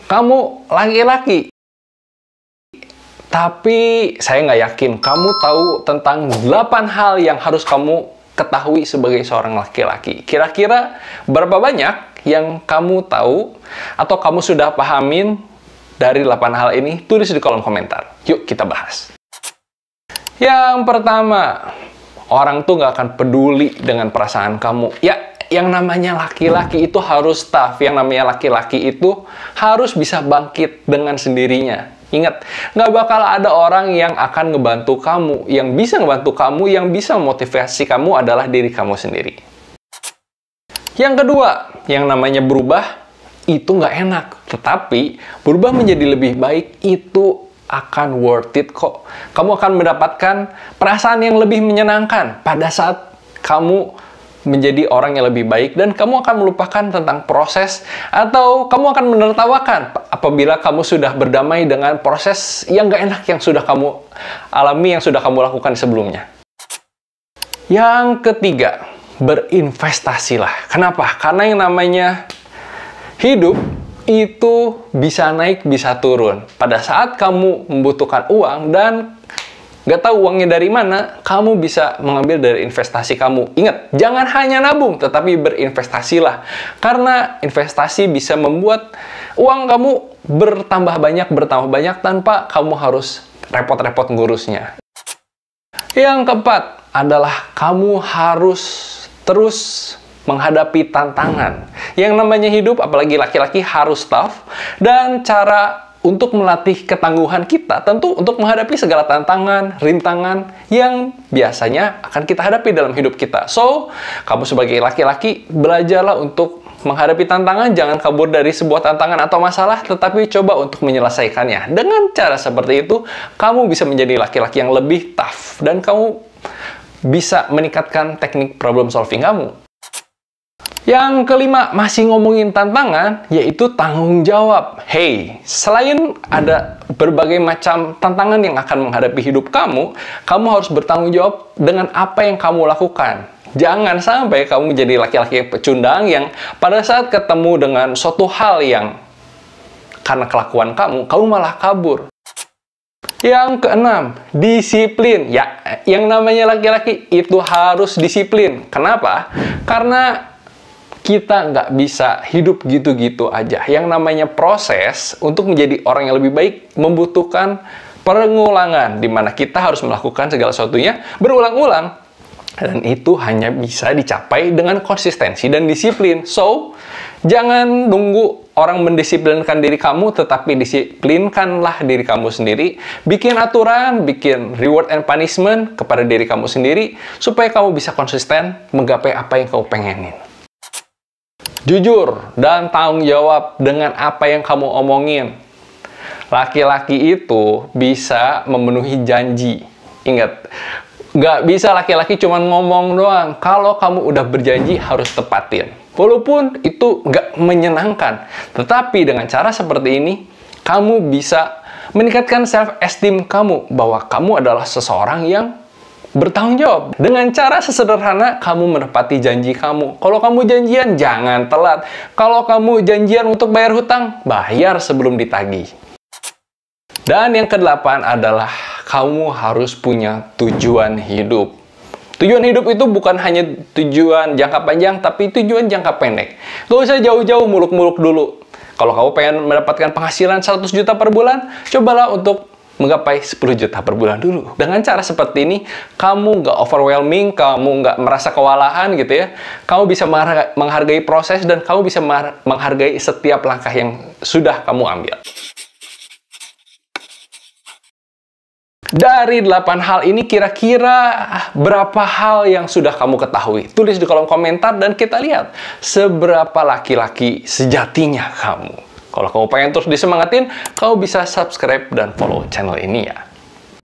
kamu laki-laki. Tapi saya nggak yakin kamu tahu tentang 8 hal yang harus kamu ketahui sebagai seorang laki-laki. Kira-kira berapa banyak yang kamu tahu atau kamu sudah pahamin dari 8 hal ini? Tulis di kolom komentar. Yuk kita bahas. Yang pertama, orang tuh nggak akan peduli dengan perasaan kamu. Ya, yang namanya laki-laki itu harus tough. Yang namanya laki-laki itu harus bisa bangkit dengan sendirinya. Ingat, nggak bakal ada orang yang akan ngebantu kamu. Yang bisa ngebantu kamu, yang bisa memotivasi kamu adalah diri kamu sendiri. Yang kedua, yang namanya berubah, itu nggak enak. Tetapi, berubah menjadi lebih baik itu akan worth it kok. Kamu akan mendapatkan perasaan yang lebih menyenangkan pada saat kamu menjadi orang yang lebih baik, dan kamu akan melupakan tentang proses, atau kamu akan menertawakan apabila kamu sudah berdamai dengan proses yang gak enak yang sudah kamu alami, yang sudah kamu lakukan sebelumnya. Yang ketiga, berinvestasilah. Kenapa? Karena yang namanya hidup itu bisa naik, bisa turun. Pada saat kamu membutuhkan uang dan nggak tahu uangnya dari mana, kamu bisa mengambil dari investasi kamu. Ingat, jangan hanya nabung, tetapi berinvestasilah. Karena investasi bisa membuat uang kamu bertambah banyak tanpa kamu harus repot-repot ngurusnya. Yang keempat adalah kamu harus terus menghadapi tantangan. Yang namanya hidup, apalagi laki-laki, harus tough. Dan cara untuk melatih ketangguhan kita tentu untuk menghadapi segala tantangan, rintangan yang biasanya akan kita hadapi dalam hidup kita. So, kamu sebagai laki-laki, belajarlah untuk menghadapi tantangan, jangan kabur dari sebuah tantangan atau masalah, tetapi coba untuk menyelesaikannya. Dengan cara seperti itu, kamu bisa menjadi laki-laki yang lebih tough, dan kamu bisa meningkatkan teknik problem solving kamu. Yang kelima, masih ngomongin tantangan, yaitu tanggung jawab. Hey, selain ada berbagai macam tantangan yang akan menghadapi hidup kamu, kamu harus bertanggung jawab dengan apa yang kamu lakukan. Jangan sampai kamu menjadi laki-laki yang pecundang yang pada saat ketemu dengan suatu hal yang karena kelakuan kamu malah kabur. Yang keenam, disiplin. Ya, yang namanya laki-laki itu harus disiplin. Kenapa? Karena kita nggak bisa hidup gitu-gitu aja. Yang namanya proses untuk menjadi orang yang lebih baik membutuhkan pengulangan, di mana kita harus melakukan segala sesuatunya berulang-ulang. Dan itu hanya bisa dicapai dengan konsistensi dan disiplin. So, jangan nunggu orang mendisiplinkan diri kamu, tetapi disiplinkanlah diri kamu sendiri. Bikin aturan, bikin reward and punishment kepada diri kamu sendiri, supaya kamu bisa konsisten menggapai apa yang kamu pengenin. Jujur dan tanggung jawab dengan apa yang kamu omongin. Laki-laki itu bisa memenuhi janji. Ingat, nggak bisa laki-laki cuma ngomong doang. Kalau kamu udah berjanji, harus tepatin. Walaupun itu nggak menyenangkan. Tetapi dengan cara seperti ini, kamu bisa meningkatkan self-esteem kamu, bahwa kamu adalah seseorang yang bertanggung jawab. Dengan cara sesederhana, kamu menepati janji kamu. Kalau kamu janjian, jangan telat. Kalau kamu janjian untuk bayar hutang, bayar sebelum ditagih. Dan yang kedelapan adalah kamu harus punya tujuan hidup. Tujuan hidup itu bukan hanya tujuan jangka panjang, tapi tujuan jangka pendek. Gak usah jauh-jauh muluk-muluk dulu. Kalau kamu pengen mendapatkan penghasilan 100 juta per bulan, cobalah untuk menggapai 10 juta per bulan dulu. Dengan cara seperti ini, kamu nggak overwhelming, kamu nggak merasa kewalahan gitu ya. Kamu bisa menghargai proses, dan kamu bisa menghargai setiap langkah yang sudah kamu ambil. Dari 8 hal ini, kira-kira berapa hal yang sudah kamu ketahui? Tulis di kolom komentar dan kita lihat seberapa laki-laki sejatinya kamu. Kalau kamu pengen terus disemangatin, kamu bisa subscribe dan follow channel ini ya.